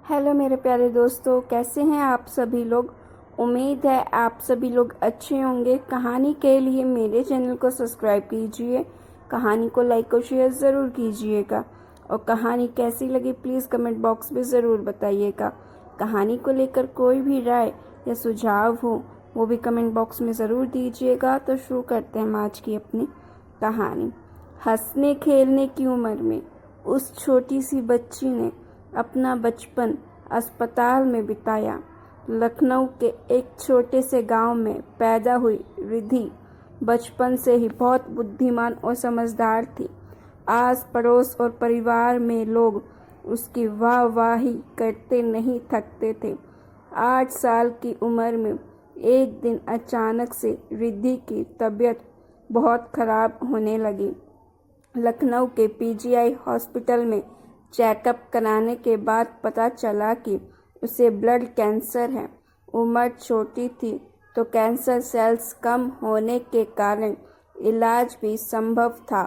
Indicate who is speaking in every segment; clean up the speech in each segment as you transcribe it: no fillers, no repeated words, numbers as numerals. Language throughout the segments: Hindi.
Speaker 1: हेलो मेरे प्यारे दोस्तों, कैसे हैं आप सभी लोग। उम्मीद है आप सभी लोग अच्छे होंगे। कहानी के लिए मेरे चैनल को सब्सक्राइब कीजिए, कहानी को लाइक और शेयर ज़रूर कीजिएगा और कहानी कैसी लगी प्लीज़ कमेंट बॉक्स में ज़रूर बताइएगा। कहानी को लेकर कोई भी राय या सुझाव हो वो भी कमेंट बॉक्स में ज़रूर दीजिएगा। तो शुरू करते हैं हम आज की अपनी कहानी। हंसने खेलने की उम्र में उस छोटी सी बच्ची ने अपना बचपन अस्पताल में बिताया। लखनऊ के एक छोटे से गांव में पैदा हुई रिद्धि बचपन से ही बहुत बुद्धिमान और समझदार थी। आस पड़ोस और परिवार में लोग उसकी वाहवाही करते नहीं थकते थे। 8 साल की उम्र में एक दिन अचानक से रिद्धि की तबीयत बहुत खराब होने लगी। लखनऊ के पीजीआई हॉस्पिटल में चेकअप कराने के बाद पता चला कि उसे ब्लड कैंसर है। उम्र छोटी थी तो कैंसर सेल्स कम होने के कारण इलाज भी संभव था।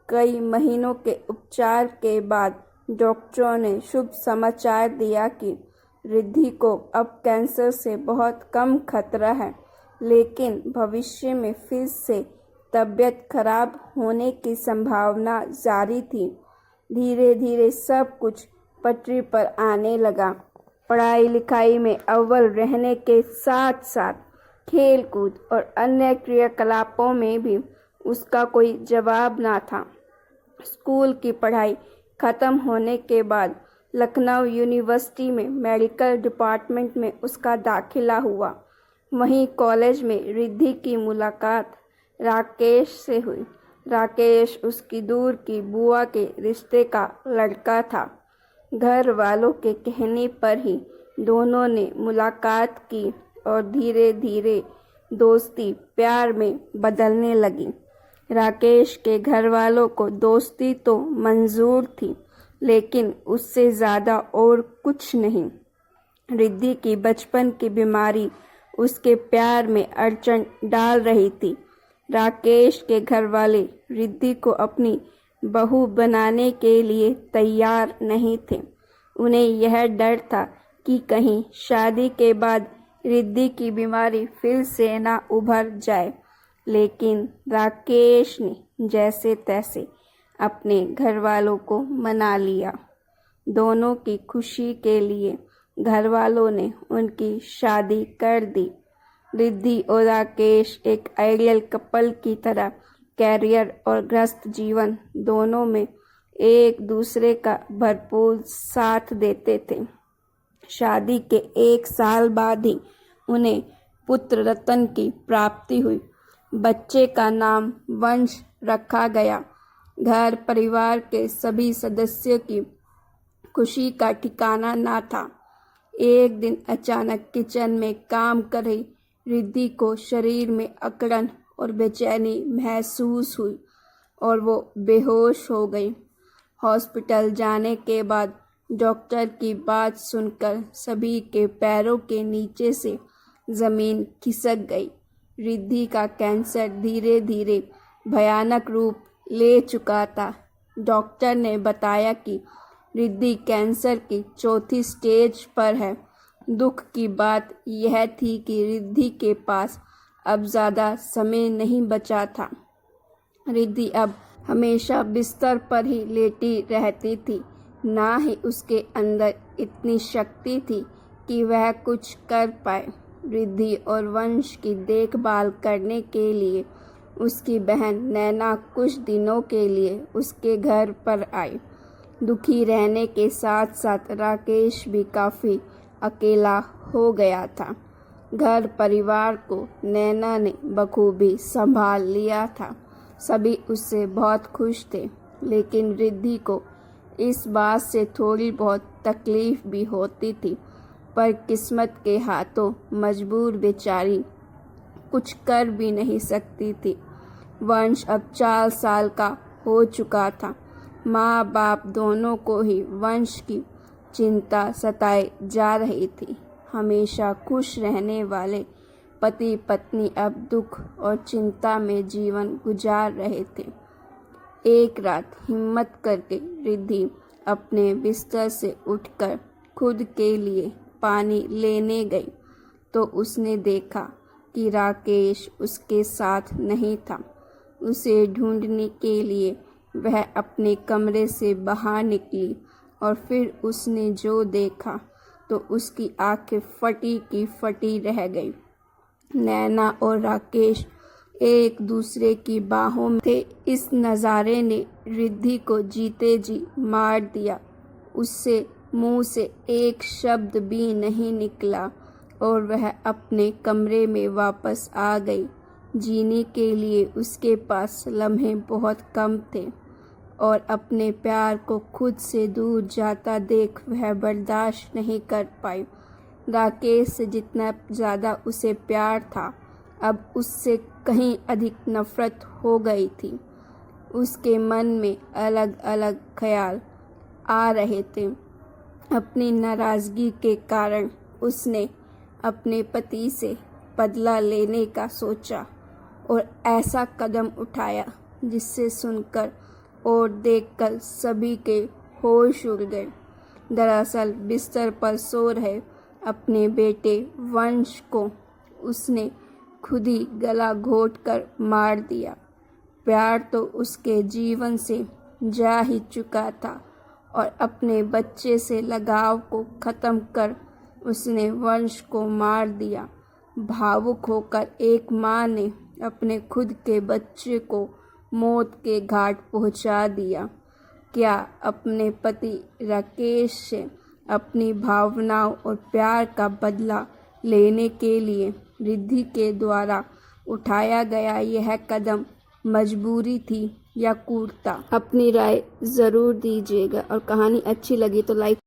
Speaker 1: कई महीनों के उपचार के बाद डॉक्टरों ने शुभ समाचार दिया कि रिद्धि को अब कैंसर से बहुत कम खतरा है, लेकिन भविष्य में फिर से तबीयत खराब होने की संभावना जारी थी। धीरे धीरे सब कुछ पटरी पर आने लगा। पढ़ाई लिखाई में अव्वल रहने के साथ साथ खेल कूद और अन्य क्रियाकलापों में भी उसका कोई जवाब ना था। स्कूल की पढ़ाई खत्म होने के बाद लखनऊ यूनिवर्सिटी में मेडिकल डिपार्टमेंट में उसका दाखिला हुआ। वहीं कॉलेज में रिद्धि की मुलाकात राकेश से हुई। राकेश उसकी दूर की बुआ के रिश्ते का लड़का था। घर वालों के कहने पर ही दोनों ने मुलाकात की और धीरे धीरे दोस्ती प्यार में बदलने लगी। राकेश के घर वालों को दोस्ती तो मंजूर थी, लेकिन उससे ज़्यादा और कुछ नहीं। रिद्धि की बचपन की बीमारी उसके प्यार में अड़चन डाल रही थी। राकेश के घर वाले रिद्धि को अपनी बहू बनाने के लिए तैयार नहीं थे। उन्हें यह डर था कि कहीं शादी के बाद रिद्धि की बीमारी फिर से ना उभर जाए, लेकिन राकेश ने जैसे तैसे अपने घर वालों को मना लिया। दोनों की खुशी के लिए घर वालों ने उनकी शादी कर दी। रिद्धि और राकेश एक आइडियल कपल की तरह कैरियर और गृहस्थ जीवन दोनों में एक दूसरे का भरपूर साथ देते थे। शादी के 1 साल बाद ही उन्हें पुत्र रतन की प्राप्ति हुई। बच्चे का नाम वंश रखा गया। घर परिवार के सभी सदस्यों की खुशी का ठिकाना ना था। एक दिन अचानक किचन में काम कर रही रिद्धि को शरीर में अकड़न और बेचैनी महसूस हुई और वो बेहोश हो गई। हॉस्पिटल जाने के बाद डॉक्टर की बात सुनकर सभी के पैरों के नीचे से ज़मीन खिसक गई। रिद्धि का कैंसर धीरे धीरे भयानक रूप ले चुका था। डॉक्टर ने बताया कि रिद्धि कैंसर की 4थी स्टेज पर है। दुख की बात यह थी कि रिद्धि के पास अब ज़्यादा समय नहीं बचा था। रिद्धि अब हमेशा बिस्तर पर ही लेटी रहती थी। ना ही उसके अंदर इतनी शक्ति थी कि वह कुछ कर पाए। रिद्धि और वंश की देखभाल करने के लिए उसकी बहन नैना कुछ दिनों के लिए उसके घर पर आई। दुखी रहने के साथ साथ राकेश भी काफ़ी अकेला हो गया था। घर परिवार को नैना ने बखूबी संभाल लिया था। सभी उससे बहुत खुश थे, लेकिन रिद्धि को इस बात से थोड़ी बहुत तकलीफ भी होती थी, पर किस्मत के हाथों मजबूर बेचारी कुछ कर भी नहीं सकती थी। वंश अब 4 साल का हो चुका था। माँ बाप दोनों को ही वंश की चिंता सताए जा रही थी। हमेशा खुश रहने वाले पति पत्नी अब दुख और चिंता में जीवन गुजार रहे थे। एक रात हिम्मत करके रिद्धि अपने बिस्तर से उठकर खुद के लिए पानी लेने गई तो उसने देखा कि राकेश उसके साथ नहीं था। उसे ढूंढने के लिए वह अपने कमरे से बाहर निकली और फिर उसने जो देखा तो उसकी आंखें फटी की फटी रह गई। नैना और राकेश एक दूसरे की बाहों में थे। इस नज़ारे ने रिद्धि को जीते जी मार दिया। उससे मुंह से एक शब्द भी नहीं निकला और वह अपने कमरे में वापस आ गई। जीने के लिए उसके पास लम्हे बहुत कम थे और अपने प्यार को खुद से दूर जाता देख वह बर्दाश्त नहीं कर पाई। राकेश से जितना ज़्यादा उसे प्यार था, अब उससे कहीं अधिक नफरत हो गई थी। उसके मन में अलग अलग ख्याल आ रहे थे। अपनी नाराज़गी के कारण उसने अपने पति से बदला लेने का सोचा और ऐसा कदम उठाया जिससे सुनकर और देखकर सभी के होश उड़ गए। दरअसल बिस्तर पर सो रहे अपने बेटे वंश को उसने खुद ही गला घोंटकर मार दिया। प्यार तो उसके जीवन से जा ही चुका था और अपने बच्चे से लगाव को ख़त्म कर उसने वंश को मार दिया। भावुक होकर एक माँ ने अपने खुद के बच्चे को मौत के घाट पहुंचा दिया। क्या अपने पति राकेश से अपनी भावनाओं और प्यार का बदला लेने के लिए रिद्धि के द्वारा उठाया गया यह कदम मजबूरी थी या क्रूरता? अपनी राय ज़रूर दीजिएगा और कहानी अच्छी लगी तो लाइक